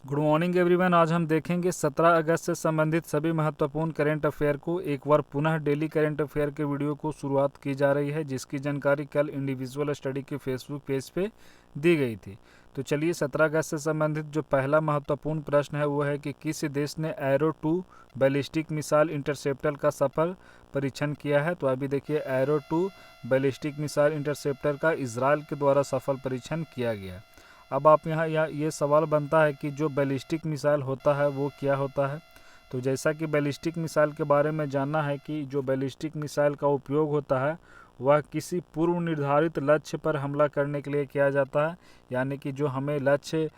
Good morning everyone. आज हम देखेंगे 17 अगस्त से संबंधित सभी महत्वपूर्ण करंट अफेयर को। एक बार पुनः डेली करंट अफेयर के वीडियो को शुरुआत की जा रही है, जिसकी जानकारी कल इंडिविजुअल स्टडी के फेसबुक पेज पे दी गई थी। तो चलिए 17 अगस्त से संबंधित जो पहला महत्वपूर्ण प्रश्न है वो है कि किस देश ने एरो 2 बैलिस्टिक मिसाइल इंटरसेप्टर का सफल परीक्षण किया है। तो अभी देखिए, एरो 2 बैलिस्टिक मिसाइल इंटरसेप्टर का इजराइल के द्वारा सफल परीक्षण किया गया। अब आप यहाँ ये सवाल बनता है कि जो बैलिस्टिक मिसाइल होता है वो क्या होता है। तो जैसा कि बैलिस्टिक मिसाइल के बारे में जानना है कि जो बैलिस्टिक मिसाइल का उपयोग होता है वह किसी पूर्व निर्धारित लक्ष्य पर हमला करने के लिए किया जाता है, यानी कि जो हमें लक्ष्य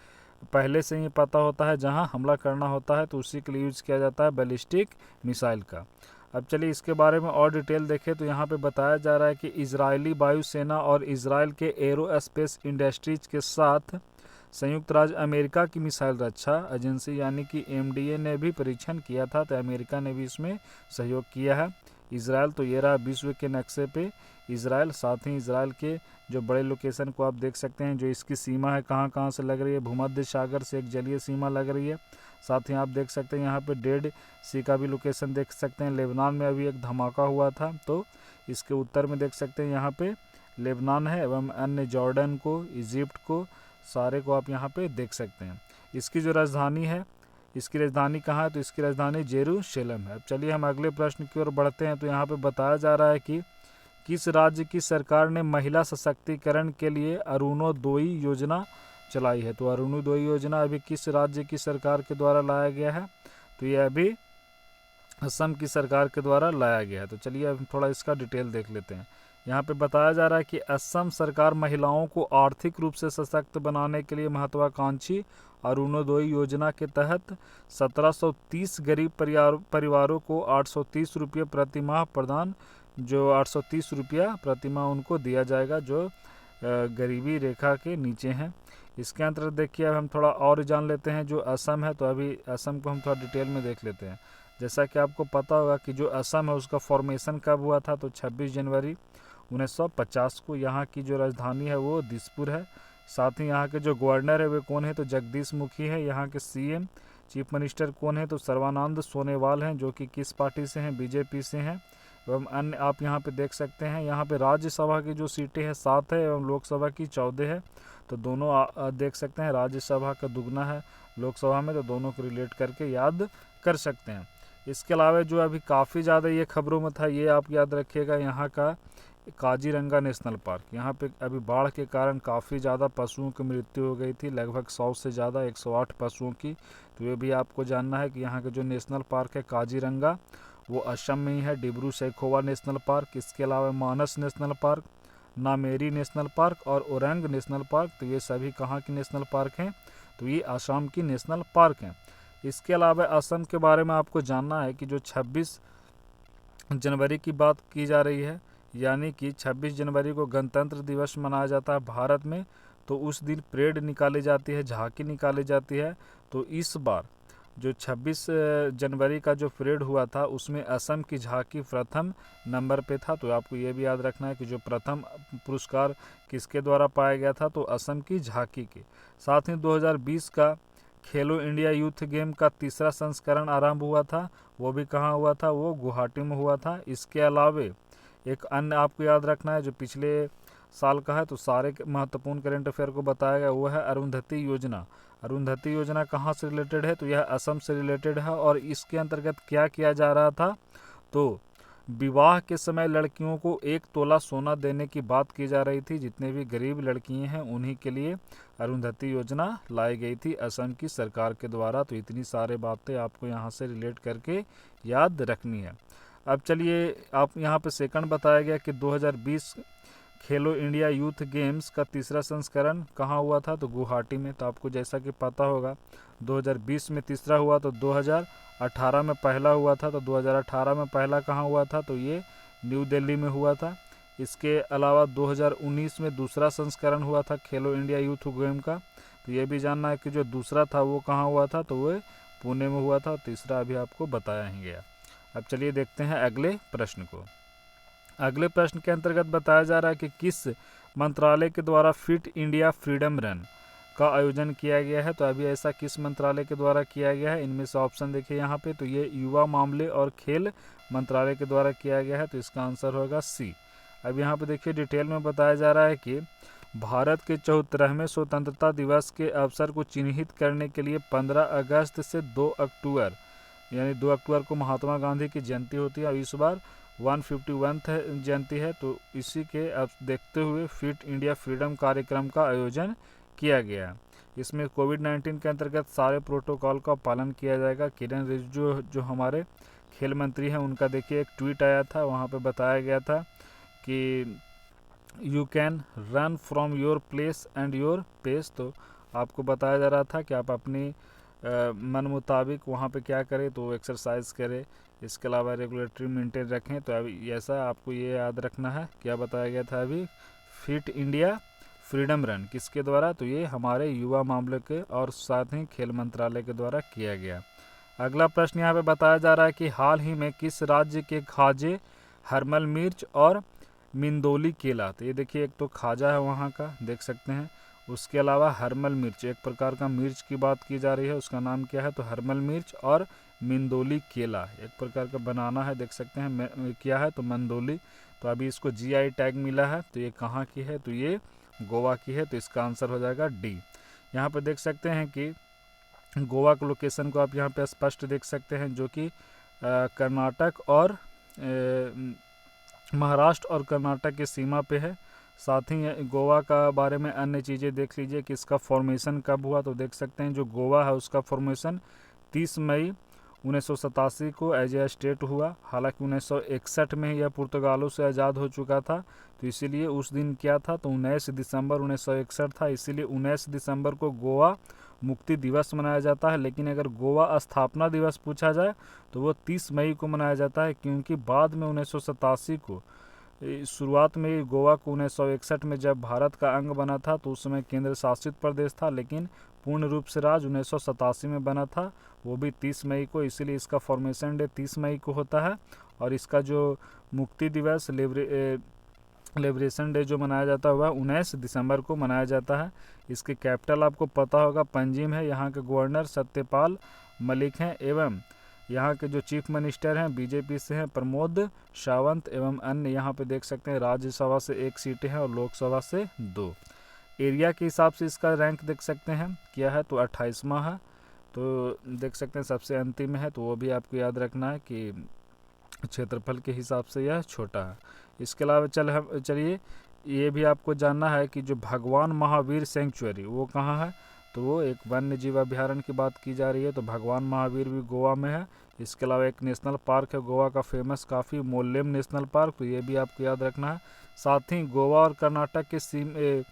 पहले से ही पता होता है जहां हमला करना होता है, तो उसी के लिए यूज़ किया जाता है बैलिस्टिक मिसाइल का। अब चलिए इसके बारे में और डिटेल देखें तो यहाँ पे बताया जा रहा है कि इजरायली वायुसेना और इजराइल के एरोस्पेस इंडस्ट्रीज के साथ संयुक्त राज्य अमेरिका की मिसाइल रक्षा एजेंसी यानी कि एमडीए ने भी परीक्षण किया था। तो अमेरिका ने भी इसमें सहयोग किया है। इजराइल तो ये रहा विश्व के नक्शे पे इजराइल। साथ ही इजराइल के जो बड़े लोकेशन को आप देख सकते हैं, जो इसकी सीमा है कहाँ कहाँ से लग रही है। भूमध्य सागर से एक जलीय सीमा लग रही है। साथ ही आप देख सकते हैं यहाँ पे डेड सी का भी लोकेशन देख सकते हैं। लेबनान में अभी एक धमाका हुआ था, तो इसके उत्तर में देख सकते हैं यहाँ पे लेबनान है, एवं अन्य जॉर्डन को, इजिप्ट को, सारे को आप यहाँ पे देख सकते हैं। इसकी जो राजधानी है, इसकी राजधानी कहाँ है, तो इसकी राजधानी जेरूशलेम है। अब चलिए हम अगले प्रश्न की ओर बढ़ते हैं। तो यहाँ पे बताया जा रहा है कि किस राज्य की सरकार ने महिला सशक्तिकरण के लिए अरुणोदय योजना चलाई है। तो अरुणोदय योजना अभी किस राज्य की सरकार के द्वारा लाया गया है, तो ये अभी असम की सरकार के द्वारा लाया गया है। तो चलिए अब थोड़ा इसका डिटेल देख लेते हैं। यहाँ पे बताया जा रहा है कि असम सरकार महिलाओं को आर्थिक रूप से सशक्त बनाने के लिए महत्वाकांक्षी अरुणोदय योजना के तहत 1730 गरीब परिवारों को 830 रुपये प्रति माह प्रदान, जो 830 रुपया प्रति माह उनको दिया जाएगा जो गरीबी रेखा के नीचे हैं। इसके अंतर्गत देखिए अब हम थोड़ा और जान लेते हैं जो असम है। तो अभी असम को हम थोड़ा डिटेल में देख लेते हैं। जैसा कि आपको पता होगा कि जो असम है उसका फॉर्मेशन कब हुआ था, तो 26 जनवरी 1950 को। यहाँ की जो राजधानी है वो दिसपुर है। साथ ही यहाँ के जो गवर्नर है वे कौन है, तो जगदीश मुखी है। यहाँ के सीएम चीफ मिनिस्टर कौन है, तो सर्बानंद सोनोवाल हैं, जो कि किस पार्टी से हैं, बीजेपी से हैं। एवं अन्य आप यहाँ पे देख सकते हैं, यहाँ पे राज्यसभा की जो सीटें हैं 7 है एवं लोकसभा की 14 है। तो दोनों देख सकते हैं, राज्यसभा का दुगना है लोकसभा में, तो दोनों को रिलेट करके याद कर सकते हैं। इसके अलावा जो अभी काफ़ी ज़्यादा ये खबरों में था, ये आप याद रखिएगा, यहाँ का काजीरंगा नेशनल पार्क। यहाँ पे अभी बाढ़ के कारण काफ़ी ज़्यादा पशुओं की मृत्यु हो गई थी, लगभग 100 से ज़्यादा 108 पशुओं की। तो ये भी आपको जानना है कि यहाँ का जो नेशनल पार्क है काजीरंगा वो असम में ही है, डिब्रू सैखोवा नेशनल पार्क। इसके अलावा Manas national park, Nameri national park और ओरंग नेशनल पार्क, तो ये सभी कहाँ की नेशनल पार्क हैं, तो ये असम की नेशनल पार्क हैं। इसके अलावा असम के बारे में आपको जानना है कि जो 26 जनवरी की बात की जा रही है, यानी कि 26 जनवरी को गणतंत्र दिवस मनाया जाता है भारत में। तो उस दिन परेड निकाली जाती है, झांकी निकाली जाती है। तो इस बार जो 26 जनवरी का जो परेड हुआ था उसमें असम की झांकी प्रथम नंबर पे था। तो आपको ये भी याद रखना है कि जो प्रथम पुरस्कार किसके द्वारा पाया गया था, तो असम की झांकी के। साथ ही 2020 का खेलो इंडिया यूथ गेम का तीसरा संस्करण आरंभ हुआ था, वो भी कहाँ हुआ था, वो गुवाहाटी में हुआ था। इसके अलावे एक अन्य आपको याद रखना है जो पिछले साल का है, तो सारे महत्वपूर्ण करंट अफेयर को बताया गया, वो है अरुंधति योजना। अरुंधति योजना कहाँ से रिलेटेड है, तो यह असम से रिलेटेड है। और इसके अंतर्गत क्या किया जा रहा था, तो विवाह के समय लड़कियों को 1 तोला सोना देने की बात की जा रही थी। जितने भी गरीब लड़कियां हैं उन्हीं के लिए अरुंधति योजना लाई गई थी असम की सरकार के द्वारा। तो इतनी सारे बातें आपको यहाँ से रिलेट करके याद रखनी है। अब चलिए आप यहाँ पे सेकंड बताया गया कि 2020 खेलो इंडिया यूथ गेम्स का तीसरा संस्करण कहाँ हुआ था, तो गुवाहाटी में। तो आपको जैसा कि पता होगा 2020 में तीसरा हुआ, तो 2018 में पहला हुआ था। तो 2018 में पहला कहाँ हुआ था, तो ये न्यू दिल्ली में हुआ था। इसके अलावा 2019 में दूसरा संस्करण हुआ था खेलो इंडिया यूथ गेम का। तो ये भी जानना है कि जो दूसरा था वो कहाँ हुआ था, तो वो पुणे में हुआ था। तीसरा अभी आपको बताया ही गया। अब चलिए देखते हैं अगले प्रश्न को। अगले प्रश्न के अंतर्गत बताया जा रहा है कि किस मंत्रालय के द्वारा फिट इंडिया फ्रीडम रन का आयोजन किया गया है। तो अभी ऐसा किस मंत्रालय के द्वारा किया गया है? इनमें से ऑप्शन देखिए यहाँ पे, तो ये युवा मामले और खेल मंत्रालय के द्वारा किया गया है। तो इसका आंसर होगा सी। अब यहाँ पे देखिए डिटेल में बताया जा रहा है कि भारत के 74वें स्वतंत्रता दिवस के अवसर को चिन्हित करने के लिए 15 अगस्त से 2 अक्टूबर यानी 2 अक्टूबर को महात्मा गांधी की जयंती होती है और इस बार 151वीं जयंती है। तो इसी के अब देखते हुए फिट इंडिया फ्रीडम कार्यक्रम का आयोजन किया गया। इसमें कोविड-19 के अंतर्गत सारे प्रोटोकॉल का पालन किया जाएगा। किरण रिजिजू जो हमारे खेल मंत्री हैं, उनका देखिए एक ट्वीट आया था, वहाँ पे बताया गया था कि you can run from your place and your pace. तो आपको बताया जा रहा था कि आप अपनी मन मुताबिक वहाँ पे क्या करें, तो एक्सरसाइज करें, इसके अलावा रेगुलेटरी मेंटेन रखें। तो अभी ऐसा आपको ये याद रखना है, क्या बताया गया था अभी, फिट इंडिया फ्रीडम रन किसके द्वारा? तो ये हमारे युवा मामले के और साथ ही खेल मंत्रालय के द्वारा किया गया। अगला प्रश्न यहाँ पे बताया जा रहा है कि हाल ही में किस राज्य के खाजे हरमल मिर्च और मिंदोली केला, तो ये देखिए एक तो खाजा है वहाँ का, देख सकते हैं, उसके अलावा हरमल मिर्च एक प्रकार का मिर्च की बात की जा रही है, उसका नाम क्या है? तो हरमल मिर्च और मिंदोली केला एक प्रकार का बनाना है, देख सकते हैं क्या है? तो मंदोली। तो अभी इसको GI टैग मिला है। तो ये कहाँ की है? तो ये गोवा की है। तो इसका आंसर हो जाएगा डी। यहाँ पर देख सकते हैं कि गोवा के लोकेशन को आप यहाँ पे स्पष्ट देख सकते हैं, जो कि कर्नाटक और महाराष्ट्र और कर्नाटक की सीमा पे है। साथ ही गोवा का बारे में अन्य चीज़ें देख लीजिए कि इसका फॉर्मेशन कब हुआ। तो देख सकते हैं जो गोवा है उसका फॉर्मेशन 30 मई 1987 को एज ए स्टेट हुआ। हालांकि 1961 में यह पुर्तगालों से आज़ाद हो चुका था, तो इसीलिए उस दिन क्या था? तो 19 दिसंबर 1961 था, इसीलिए 19 दिसंबर को गोवा मुक्ति दिवस मनाया जाता है। लेकिन अगर गोवा स्थापना दिवस पूछा जाए तो वो 30 मई को मनाया जाता है, क्योंकि बाद में 1987 को शुरुआत में गोवा को 1961 में जब भारत का अंग बना था तो उस समय केंद्र शासित प्रदेश था, लेकिन पूर्ण रूप से राज्य 1987 में बना था, वो भी 30 मई को। इसीलिए इसका फॉर्मेशन डे 30 मई को होता है। और इसका जो मुक्ति दिवस लिबरेशन डे जो मनाया जाता है वह 19 दिसंबर को मनाया जाता है। इसके कैपिटल आपको पता होगा पंजिम है। यहाँ के गवर्नर सत्यपाल मलिक हैं एवं यहाँ के जो चीफ मिनिस्टर हैं बीजेपी से हैं प्रमोद सावंत एवं अन्य। यहाँ पे देख सकते हैं राज्यसभा से 1 सीटें हैं और लोकसभा से 2। एरिया के हिसाब से इसका रैंक देख सकते हैं क्या है, तो 28वां है। तो देख सकते हैं सबसे अंतिम है, तो वो भी आपको याद रखना है कि क्षेत्रफल के हिसाब से यह छोटा है। इसके अलावा चलिए ये भी आपको जानना है कि जो भगवान महावीर सेंचुरी वो कहाँ है? तो वो एक वन्य जीव अभ्यारण्य की बात की जा रही है। तो भगवान महावीर भी गोवा में है। इसके अलावा एक नेशनल पार्क है गोवा का फेमस काफ़ी, मोल्लेम नेशनल पार्क, तो ये भी आपको याद रखना है। साथ ही गोवा और कर्नाटक के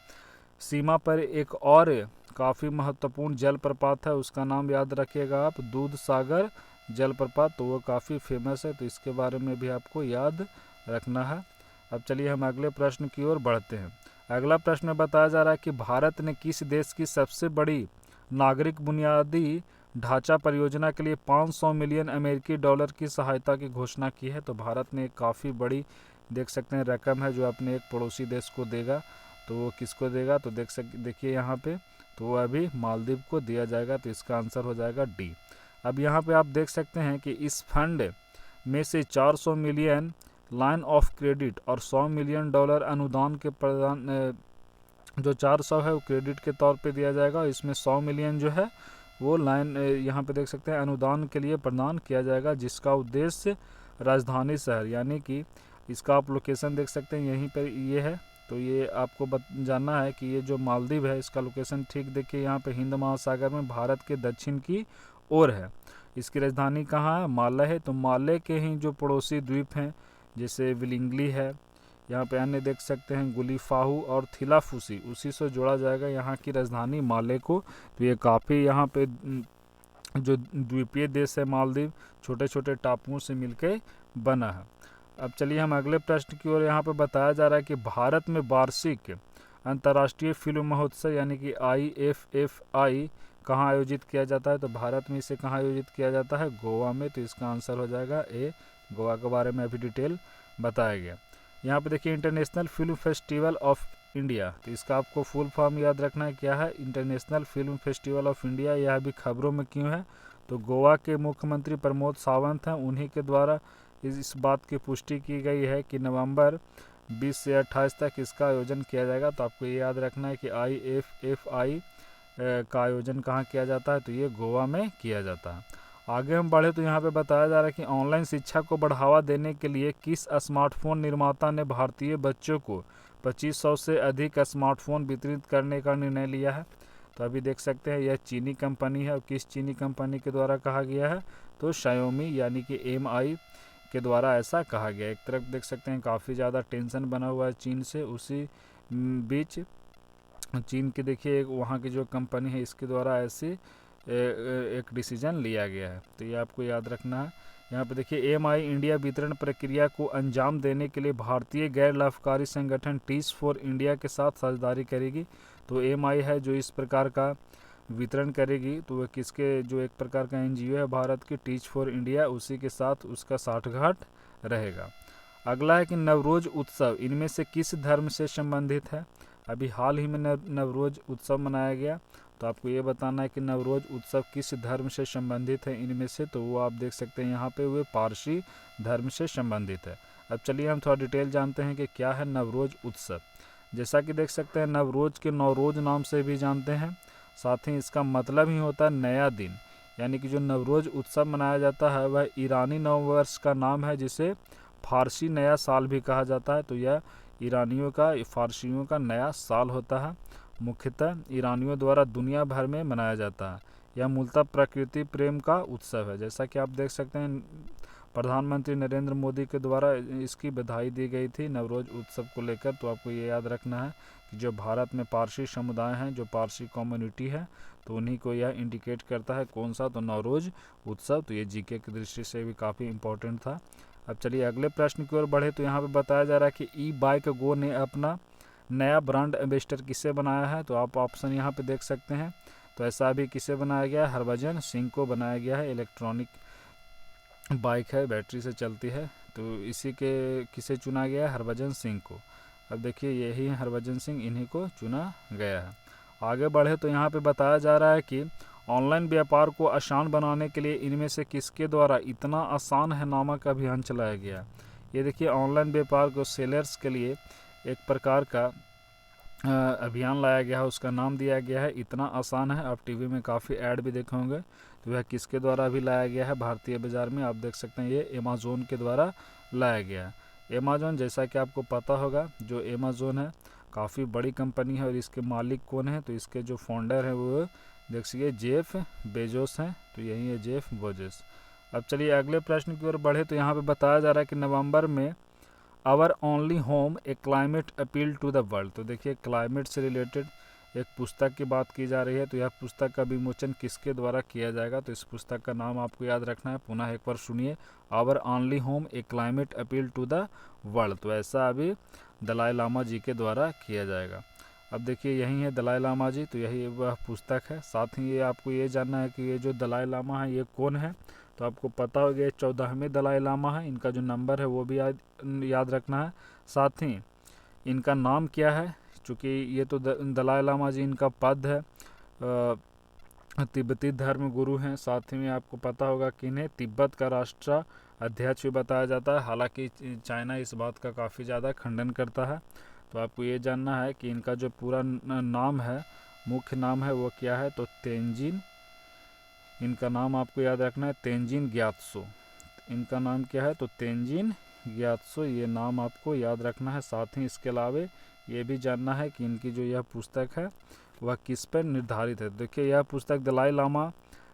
सीमा पर एक और काफ़ी महत्वपूर्ण जलप्रपात है, उसका नाम याद रखिएगा आप, दूध सागर जलप्रपात, तो वो काफ़ी फेमस है। तो इसके बारे में भी आपको याद रखना है। अब चलिए हम अगले प्रश्न की ओर बढ़ते हैं। अगला प्रश्न में बताया जा रहा है कि भारत ने किस देश की सबसे बड़ी नागरिक बुनियादी ढांचा परियोजना के लिए 500 मिलियन अमेरिकी डॉलर की सहायता की घोषणा की है? तो भारत ने काफ़ी बड़ी देख सकते हैं रकम है जो अपने एक पड़ोसी देश को देगा। तो वो किसको देगा? तो देखिए यहाँ पे, तो वो अभी मालदीव को दिया जाएगा। तो इसका आंसर हो जाएगा डी। अब यहाँ पे आप देख सकते हैं कि इस फंड में से 400 मिलियन लाइन ऑफ क्रेडिट और 100 मिलियन डॉलर अनुदान के प्रदान, जो 400 है वो क्रेडिट के तौर पे दिया जाएगा। इसमें 100 मिलियन जो है वो लाइन यहाँ पे देख सकते हैं अनुदान के लिए प्रदान किया जाएगा, जिसका उद्देश्य राजधानी शहर, यानी कि इसका आप लोकेशन देख सकते हैं यहीं पर ये है। तो ये आपको जानना है कि ये जो मालदीव है इसका लोकेशन ठीक देखिए यहाँ पे हिंद महासागर में भारत के दक्षिण की ओर है। इसकी राजधानी कहाँ है? माले है। तो माले के ही जो पड़ोसी द्वीप हैं जैसे विलिंगली है, यहाँ पे अन्य देख सकते हैं गुलीफाहू और थिलाफूसी, उसी से जोड़ा जाएगा यहाँ की राजधानी माले को। तो ये काफ़ी यहाँ पे जो द्वीपीय देश है मालदीव, छोटे छोटे टापुओं से मिलके बना है। अब चलिए हम अगले प्रश्न की ओर। यहाँ पे बताया जा रहा है कि भारत में वार्षिक अंतर्राष्ट्रीय फिल्म महोत्सव यानी कि IFFI कहाँ आयोजित किया जाता है? तो भारत में इसे कहाँ आयोजित किया जाता है? गोवा में। तो इसका आंसर हो जाएगा ए। गोवा के बारे में अभी डिटेल बताया गया। यहाँ पे देखिए international film festival of India, तो इसका आपको फुल फॉर्म याद रखना है क्या है, international film festival of India. यह अभी खबरों में क्यों है, तो गोवा के मुख्यमंत्री प्रमोद सावंत हैं, उन्हीं के द्वारा इस बात की पुष्टि की गई है कि नवंबर 20 से 28 तक इसका आयोजन किया जाएगा। तो आपको ये याद रखना है कि IFFI का आयोजन कहाँ किया जाता है, तो ये गोवा में किया जाता है। आगे हम बढ़े तो यहाँ पे बताया जा रहा है कि ऑनलाइन शिक्षा को बढ़ावा देने के लिए किस स्मार्टफोन निर्माता ने भारतीय बच्चों को 2500 से अधिक स्मार्टफोन वितरित करने का निर्णय लिया है। तो अभी देख सकते हैं यह चीनी कंपनी है, और किस चीनी कंपनी के द्वारा कहा गया है, तो Xiaomi यानी कि MI के द्वारा ऐसा कहा गया। एक तरफ देख सकते हैं काफ़ी ज़्यादा टेंशन बना हुआ है चीन से, उसी बीच चीन की देखिए वहाँ की जो कंपनी है इसके द्वारा ऐसी एक डिसीजन लिया गया है। तो ये आपको याद रखना है। यहाँ पे देखिए MI इंडिया वितरण प्रक्रिया को अंजाम देने के लिए भारतीय गैर लाभकारी संगठन टीच फॉर इंडिया के साथ साझेदारी करेगी। तो MI है जो इस प्रकार का वितरण करेगी, तो वह किसके, जो एक प्रकार का NGO है भारत की टीच फॉर इंडिया, उसी के साथ उसका साठगांठ रहेगा। अगला है कि नवरोज उत्सव इनमें से किस धर्म से संबंधित है। अभी हाल ही में नवरोज उत्सव मनाया गया, तो आपको ये बताना है कि नवरोज उत्सव किस धर्म से संबंधित है इनमें से, तो वो आप देख सकते हैं यहाँ पे वे पारसी धर्म से संबंधित है। अब चलिए हम थोड़ा डिटेल जानते हैं कि क्या है नवरोज उत्सव। जैसा कि देख सकते हैं नवरोज के नौरोज नाम से भी जानते हैं, साथ ही इसका मतलब ही होता है नया दिन, यानी कि जो नवरोज उत्सव मनाया जाता है वह ईरानी नववर्ष का नाम है, जिसे फारसी नया साल भी कहा जाता है। तो यह ईरानियों का, फारसियों का नया साल होता है, मुख्यतः ईरानियों द्वारा दुनिया भर में मनाया जाता है। यह मूलतः प्रकृति प्रेम का उत्सव है। जैसा कि आप देख सकते हैं प्रधानमंत्री नरेंद्र मोदी के द्वारा इसकी बधाई दी गई थी नवरोज उत्सव को लेकर। तो आपको ये याद रखना है कि जो भारत में पारसी समुदाय हैं, जो पारसी कम्युनिटी है, तो उन्हीं को यह इंडिकेट करता है कौन सा, तो नवरोज उत्सव। तो ये GK की दृष्टि से भी काफ़ी इंपॉर्टेंट था। अब चलिए अगले प्रश्न की ओर बढ़े तो यहाँ पे बताया जा रहा है कि ई-बाइक गो ने अपना नया ब्रांड एम्बेसडर किसे बनाया है। तो आप ऑप्शन यहाँ पे देख सकते हैं। तो ऐसा अभी किसे बनाया गया है, हरभजन सिंह को बनाया गया है। इलेक्ट्रॉनिक बाइक है, बैटरी से चलती है, तो इसी के किसे चुना गया है, हरभजन सिंह को। अब देखिए यही है हरभजन सिंह, इन्हीं को चुना गया है। आगे बढ़े तो यहाँ पे बताया जा रहा है कि ऑनलाइन व्यापार को आसान बनाने के लिए इनमें से किसके द्वारा इतना आसान है नामक अभियान चलाया गया। ये देखिए ऑनलाइन व्यापार को सेलर्स के लिए एक प्रकार का अभियान लाया गया है, उसका नाम दिया गया है इतना आसान है। आप टीवी में काफ़ी ऐड भी देखे होंगे। तो वह किसके द्वारा भी लाया गया है भारतीय बाज़ार में, आप देख सकते हैं ये अमेज़ॉन के द्वारा लाया गया है। अमेज़ॉन, जैसा कि आपको पता होगा, जो अमेज़ॉन है काफ़ी बड़ी कंपनी है, और इसके मालिक कौन है, तो इसके जो फाउंडर हैं वो देख सकिए जेफ बेजोस हैं। तो यही है जेफ बेजोस। अब चलिए अगले प्रश्न की ओर बढ़े तो यहाँ पे बताया जा रहा है कि नवंबर में our only home a climate appeal to the world. तो देखिए क्लाइमेट से रिलेटेड एक पुस्तक की बात की जा रही है। तो यह पुस्तक का विमोचन किसके द्वारा किया जाएगा, तो इस पुस्तक का नाम आपको याद रखना है। पुनः एक बार सुनिए, our only home a climate appeal to the world. तो ऐसा अभी दलाई लामा जी के द्वारा किया जाएगा। अब देखिए यही है दलाई लामा जी, तो यही वह पुस्तक है। साथ ही ये आपको ये जानना है कि ये जो दलाई लामा है ये कौन है। तो आपको पता हो गया 14वें दलाई लामा है, इनका जो नंबर है वो भी याद रखना है। साथ ही इनका नाम क्या है, चूँकि ये तो दलाई लामा जी इनका पद है, तिब्बती धर्म गुरु हैं। साथ ही में आपको पता होगा कि इन्हें तिब्बत का राष्ट्र अध्यक्ष भी बताया जाता है। हालांकि चाइना इस बात का काफ़ी ज़्यादा खंडन करता है। तो आपको ये जानना है कि इनका जो पूरा नाम है, मुख्य नाम है, वो क्या है, तो तेंजिन। इनका नाम आपको याद रखना है तेंजिन ग्यात्सो। इनका नाम क्या है, तो तेंजिन ग्यात्सो, ये नाम आपको याद रखना है। साथ ही इसके अलावे ये भी जानना है कि इनकी जो यह पुस्तक है वह किस पर निर्धारित है। देखिए यह पुस्तक दलाई लामा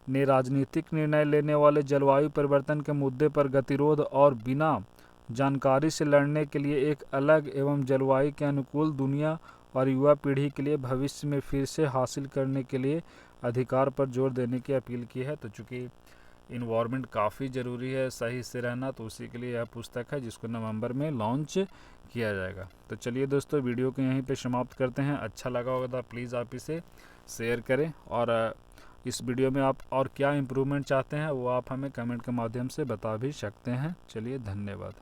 ने राजनीतिक निर्णय लेने वाले जलवायु परिवर्तन के मुद्दे पर गतिरोध और बिना जानकारी से लड़ने के लिए एक अलग एवं जलवायु के अनुकूल दुनिया और युवा पीढ़ी के लिए भविष्य में फिर से हासिल करने के लिए अधिकार पर जोर देने की अपील की है। तो चूँकि इन्वायरमेंट काफ़ी ज़रूरी है सही से रहना, तो उसी के लिए यह पुस्तक है जिसको नवंबर में लॉन्च किया जाएगा। तो चलिए दोस्तों वीडियो को यहीं पे समाप्त करते हैं। अच्छा लगा होगा तो प्लीज़ आप इसे शेयर करें, और इस वीडियो में आप और क्या इम्प्रूवमेंट चाहते हैं वो आप हमें कमेंट के माध्यम से बता भी सकते हैं। चलिए धन्यवाद।